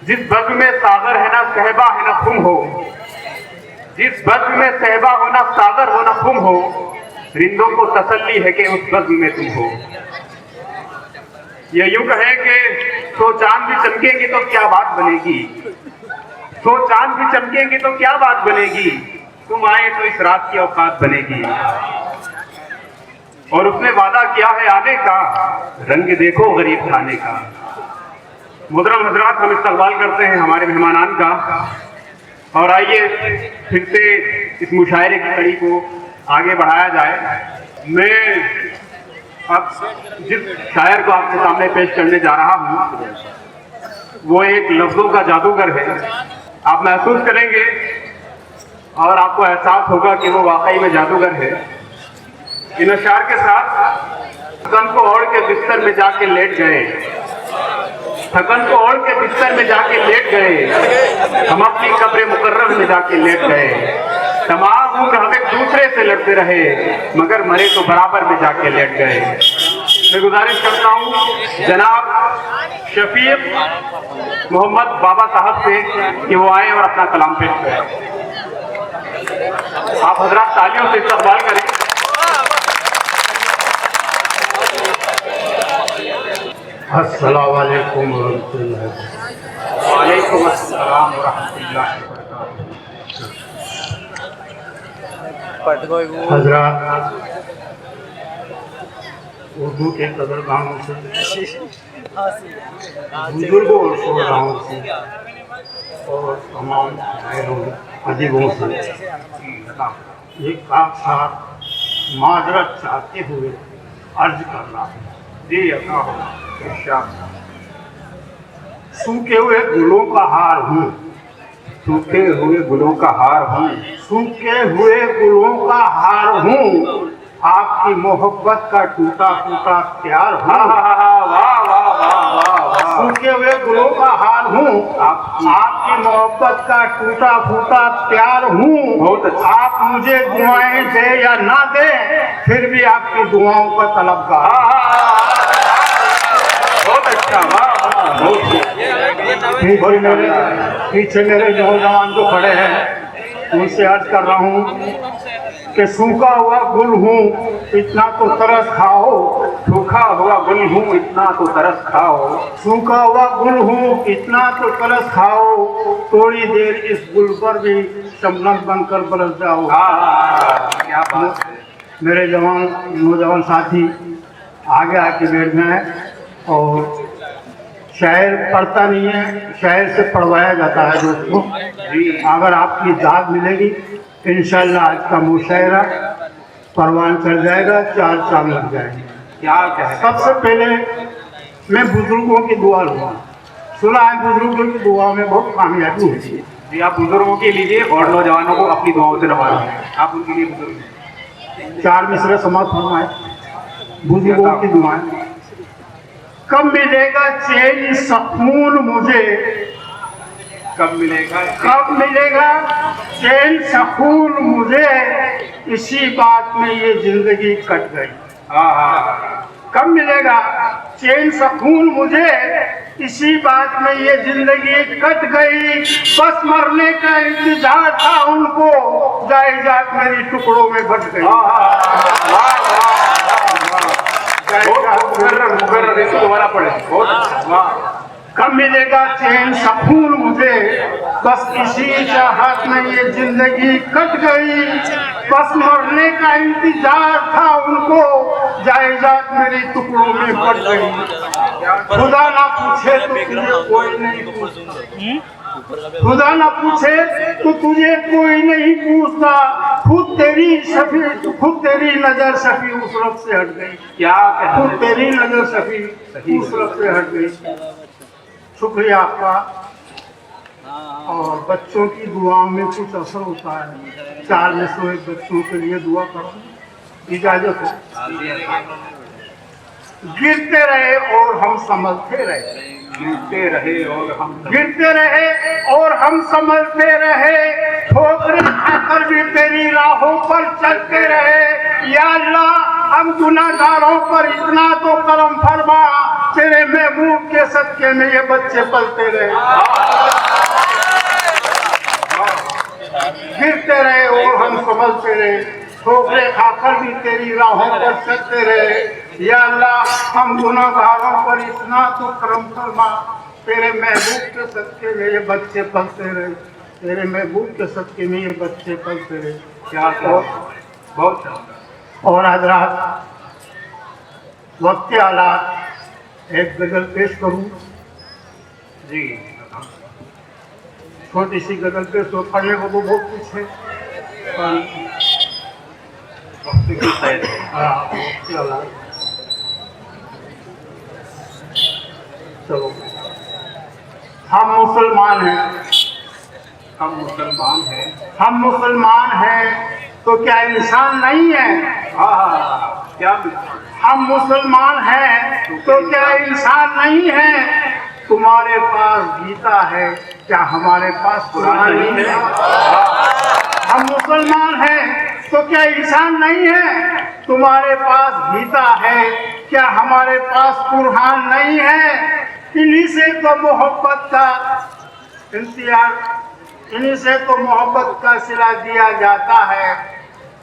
जिस बज़्म में सागर है ना सहबा है ना खुम हो, जिस बज़्म में सहबा हो ना सागर हो ना खुम हो, रिंदों को तसल्ली है कि उस बज़्म में तुम हो। ये यूं कहे कि तो चांद भी चमकेंगे तो क्या बात बनेगी, तो चांद भी चमकेंगे तो क्या बात बनेगी, तुम आए तो इस रात की औकात बनेगी। और उसने वादा किया है आने का, रंग देखो गरीब खाने का। मुहतरम हजरात, हम इस्तकबाल करते हैं हमारे मेहमानान का, और आइए फिर से इस मुशायरे की कड़ी को आगे बढ़ाया जाए। मैं अब जिस शायर को आपके सामने पेश करने जा रहा हूँ वो एक लफ्जों का जादूगर है। आप महसूस करेंगे और आपको एहसास होगा कि वो वाकई में जादूगर है। इन अशार के साथ थकन को ओढ़ के बिस्तर में जाके लेट गए, थकन को ओढ़ के बिस्तर में जाके लेट गए, हम अपनी कब्र मुकर्रम में जाके लेट गए। तमाम उम्र हम एक दूसरे से लड़ते रहे, मगर मरे तो बराबर में जाके लेट गए। मैं गुजारिश करता हूँ जनाब शफीक मोहम्मद बाबा साहब से कि वो आए और अपना कलाम पेश करें। आप हजरात तालियों से इस्तकबाल करें। अस्सलाम वालेकुम रहमतुल्लाह। वालेकुम अस्सलाम रहमतुल्लाह वबरकातुहू। हजरात, उर्दू के कदरदानों से, बुजुर्गों और शोराओं से और तमाम अजीबों से एक साथ माजरत चाहते हुए अर्ज करना है। जी अता हो इंशाअल्लाह। सूखे हुए गुलों का हार हूँ, सूखे हुए गुलों का हार हूँ, सूखे हुए गुलों का हार हूँ, आपकी मोहब्बत का टूटा फूटा प्यार हूँ। वाह वाह वाह वाह। सूखे हुए गुलों का हार हूँ, आपकी मोहब्बत का टूटा फूटा प्यार हूँ। बहुत अच्छा। आप मुझे दुआएं दे या ना दे, फिर भी आपकी दुआओं का तलबगार। बहुत अच्छा, वाह बहुत। पीछे मेरे नौजवान जो खड़े हैं उनसे अर्ज कर रहा हूँ कि सूखा हुआ गुल हूँ, इतना तो तरस खाओ। सूखा हुआ गुल हूँ, इतना तो तरस खाओ। सूखा हुआ गुल हूँ, इतना तो तरस खाओ। थोड़ी देर इस गुल पर भी शबनम बनकर बरस जाओ। क्या बात है। मेरे नौजवान साथी आगे आके बैठ गए और शायर पढ़ता नहीं है, शायर से पढ़वाया जाता है दोस्तों। अगर आपकी दाद मिलेगी इंशाअल्लाह आज का मुशायरा परवान चढ़ जाएगा, 4 चांद लग जाएंगे। क्या कहे। सबसे पहले मैं बुजुर्गों की दुआ लूँगा। सुना है बुजुर्गों की दुआ में बहुत कामयाबी होती है। जी आप बुजुर्गों के लीजिए और नौजवानों को अपनी दुआओं से नवाजिए। आप उनके लिए बुजुर्ग 4 मिसरे समाप्त फरमाए। बुजुर्गों की दुआएं। कब मिलेगा चैन सुकून मुझे, कब मिलेगा, कब मिलेगा चैन सुकून मुझे, इसी बात में ये जिंदगी कट गई। कब मिलेगा चैन सुकून मुझे, इसी बात में ये जिंदगी कट गई। बस मरने का इंतजार था उनको, जायदाद मेरी टुकड़ों में बट गई। दोबारा पढ़े। बहुत अच्छा। कब मिलेगा चैन सुकून मुझे, बस इसी चाहत में ये जिंदगी कट गई। बस मरने का इंतजार था उनको, जायदाद मेरी टुकड़ों में बट गई। खुदा ना पूछे तो तुझे कोई नहीं पूछता, खुदा ना पूछे तो तुझे कोई नहीं पूछता। खुद तेरी नजर शफी उस रब से हट गई। क्या खुद तेरी नजर शफी उस रब से हट गई। शुक्रिया आपका। और बच्चों की दुआओं में कुछ असर होता है। 4 में से एक बच्चों के लिए दुआ करो, इजाजत हो। गिरते रहे और हम संभलते रहे, गिरते रहे और हम गिरते रहे और हम संभलते रहे। ठोकरें खाकर भी तेरी राहों पर चलते रहे। या अल्लाह हम गुनाहगारों पर इतना तो करम फरमा, तेरे महबूब के सदके में ये बच्चे पलते रहे। गिरते रहे और हम संभलते रहे, ठोकरे खाकर भी तेरी राहों पर चलते रहे। या अल्लाह हम गुनाहगारों पर इतना तो करम फरमा, तेरे महबूब के सदके में ये बच्चे पलते रहे, तेरे महबूब के सदके में ये बच्चे पलते रहे। क्या बहुत और हजरात, वक्त के हालात, एक गजल पेश करूं। जी, छोटी सी गजल पेश हो, पढ़ने को तो बहुत कुछ है पर वक्त की सैर है। हाँ, वक्त के हालात। चलो, हम मुसलमान हैं, हम मुसलमान हैं। हम मुसलमान हैं तो क्या इंसान नहीं है? हाँ, क्या हम मुसलमान हैं तो क्या इंसान नहीं है? तुम्हारे पास गीता है, क्या हमारे पास कुरान नहीं है? हम मुसलमान हैं तो क्या इंसान नहीं है? तुम्हारे पास गीता है, क्या हमारे पास कुरान नहीं है? इन्हीं से तो मोहब्बत का इम्तिहान, इन्हीं से तो मोहब्बत का सिला दिया जाता है,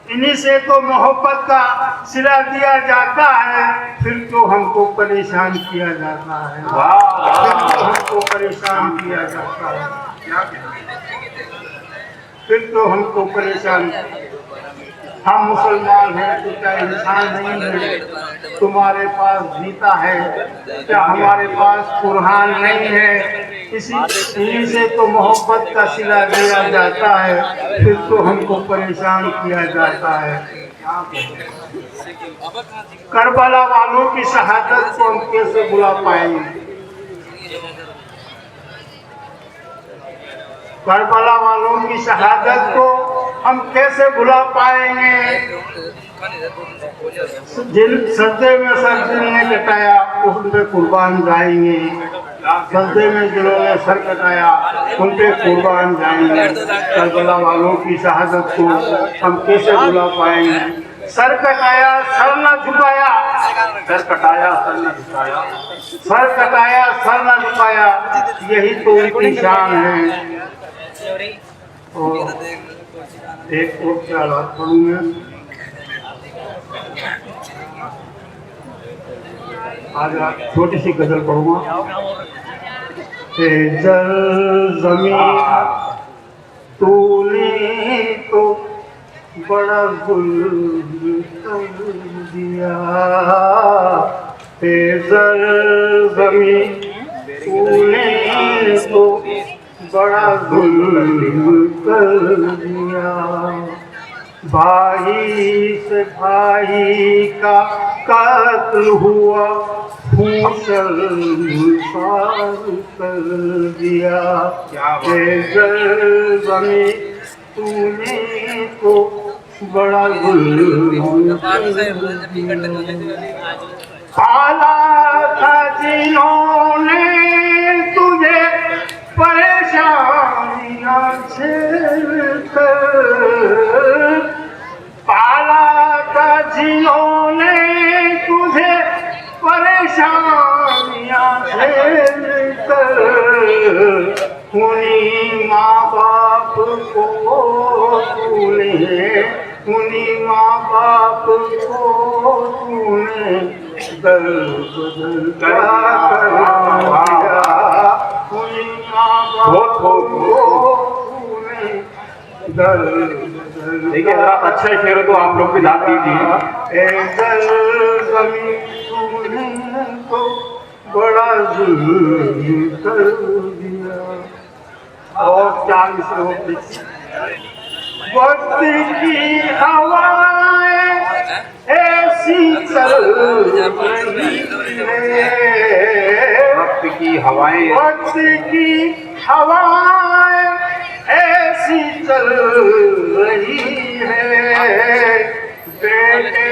इन्हीं से तो मोहब्बत का सिला दिया जाता है। फिर तो हमको परेशान किया जाता है, फिर तो हमको परेशान किया जाता है, फिर तो हमको परेशान। हम मुसलमान हैं तो क्या इंसान नहीं है? तुम्हारे पास गीता है, क्या हमारे पास कुरान नहीं है? इन्हीं से तो मोहब्बत का सिला दिया जाता है, फिर तो हमको परेशान किया जाता है। करबला वालों की शहादत को हम कैसे भुला पाएंगे? करबला वालों की शहादत को हम कैसे भुला पाएंगे? जिन सजदे में सर जिन्होंने कटाया उन पे कुर्बान जाएंगे, सजदे में जिन्होंने सर कटाया उन पे कुर्बान जाएंगे। करबला वालों की शहादत को हम कैसे भुला पाएंगे? सर कटाया सर न झुकाया, सर कटाया सर न झुकाया, सर कटाया सर न झुकाया, यही तो उनकी शान है। और एक और क्या बात करूँगा, आज छोटी सी गजल पढ़ूंगा। जल जमीन तूने तो बड़ा जुल्म कर दिया, जल जमीन तूने तो बड़ा जुल्म कर दिया। भाई से भाई का कत्ल हुआ, फूसल कर दिया। जमी तूने तो बड़ा जुल्म पाला था जिन्होंने तुझे परेशानियां झेलकर, पाला था जिन्होंने तुझे परेशानियां झेलकर, उन्हीं माँ बाप को तूने, उन्हीं माँ बाप को तूने दर बदल कर दिया। देखिए जरा अच्छा शेर तो आप लोग भी ला दीजिए। तो बड़ा जुल्म कर दिया। और 40 रोटी वक्त की हवाएं ऐसी चल रही है, वक्त की हवाएं, वक्त की हवाएं ऐसी चल रही है। बेटे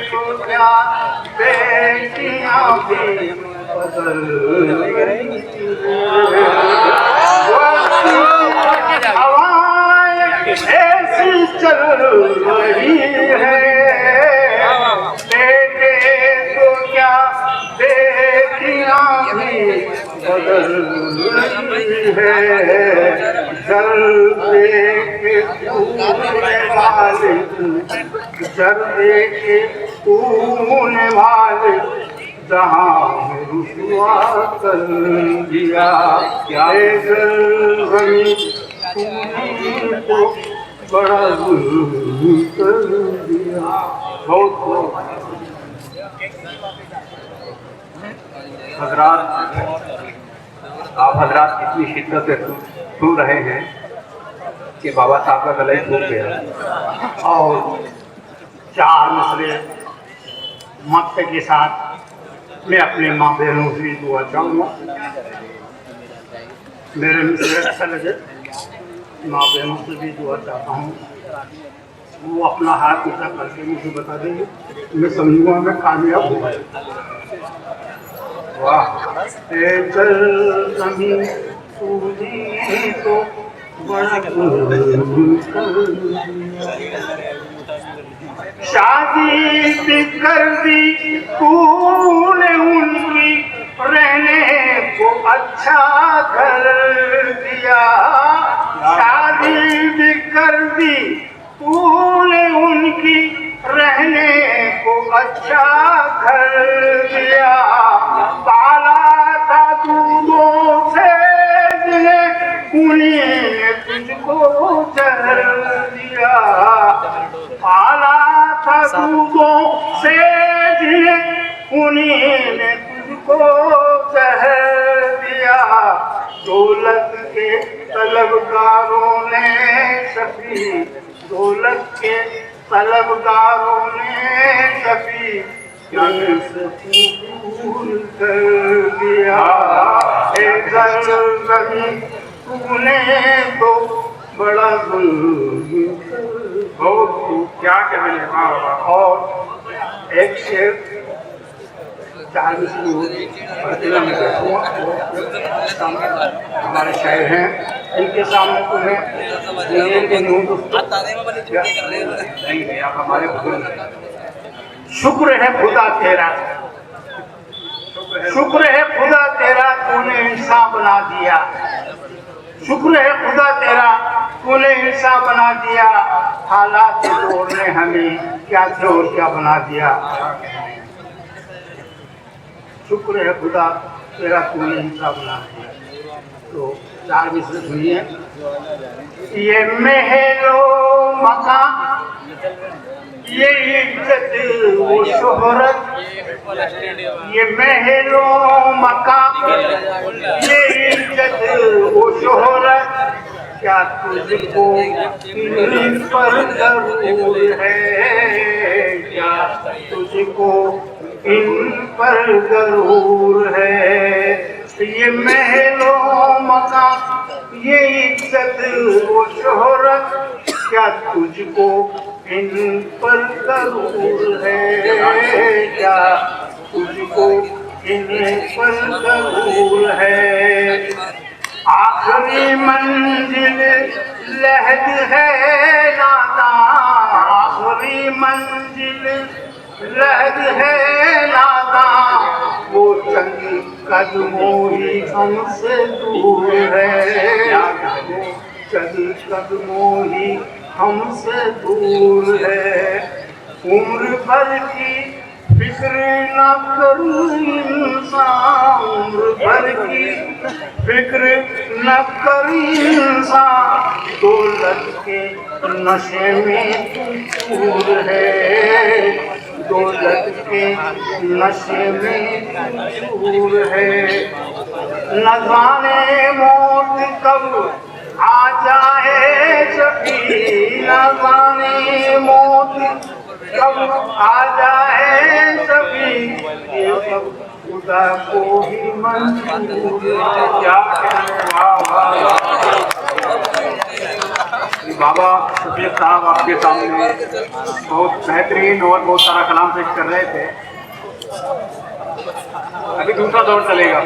को क्या बेटियां भी बदल रही है। हवाएं ऐसी चल रही है, बेटे को क्या बेटियां भी बदल रही जर्दे के तूने मालिक, जर्दे के तूने मालिक, जहाँ रुसवा कर दिया। क्या जमी तूने तो बड़ा जुल्म कर दिया। बहुत हजरात, आप हजरात इतनी शिद्दत से सुन रहे हैं कि बाबा साहब का गला ही सूख गया। और 4 मिसरे मत के साथ मैं अपने माँ बहनों से दुआ चाहूँगा। मेरे मिसरे अच्छा लगे, माँ बहनों से भी दुआ चाहता हूँ। वो अपना हाथ ऊँचा करके मुझे बता देंगे, मैं समझूंगा मैं कामयाब हुआ। वाह, जमीन सूझी तो बड़ा शादी भी कर दी तूने उनकी, रहने को अच्छा घर दिया। शादी भी कर दी तूने उनकी, रहने को अच्छा घर दिया। पाला था दूधों से जिन्हें, उन्हीं ने तुझको जहर दिया। पाला था दूधों से जिन्हें, उन्हीं ने तुझको जहर दिया। दौलत के तलबगारों ने शफी, दौलत के तलबगारों ने शफी दूर कर दिया। जमीन तूने तो बड़ा जुल्म बहुत क्या कहें। हाँ बाबा। और एक शेर 4 हमारे शायर हैं, इनके सामने तुम्हें आप हमारे शुक्र है खुदा तेरा, शुक्र है खुदा तेरा, तूने इंसान बना दिया। शुक्र है खुदा तेरा, तूने इंसान बना दिया। हालात के दौर ने हमें क्या थे और क्या बना दिया। शुक्र है खुदा तेरा, तूने इंसान बना दिया। तो 4 मिसरे सुनिए। ये महलो मकान, ये इज्जत वो शोहरत, ये महलो मकान, ये इज्जत वो शोहरत, क्या तुझको इन पर जरूर है। क्या तुझको इन पर जरूर है। ये महलो मकान, ये इज्जत वो शोहरत, क्या तुझको इन पर जरूर है। क्या तुझको इन पर जरूर है। आखिरी मंजिल लहद है नादा, आखिरी मंजिल लहद है नादा, वो चंद कदमों ही हमसे दूर है। चंद कदमों ही हमसे दूर है। उम्र भर की फिक्र न कर इंसान, उम्र भर की फिक्र न कर इंसान, दौलत के नशे में चूर है। दौलत के नशे में चूर है। न जाने मौत कब आ जाए सभी, न जाने मौत कब आ जाए सभी, ये सब खुदा को ही मंजूर है। क्या बाबा शफीक साहब आपके सामने बहुत बेहतरीन और बहुत सारा कलाम पेश कर रहे थे। अभी दूसरा दौर चलेगा।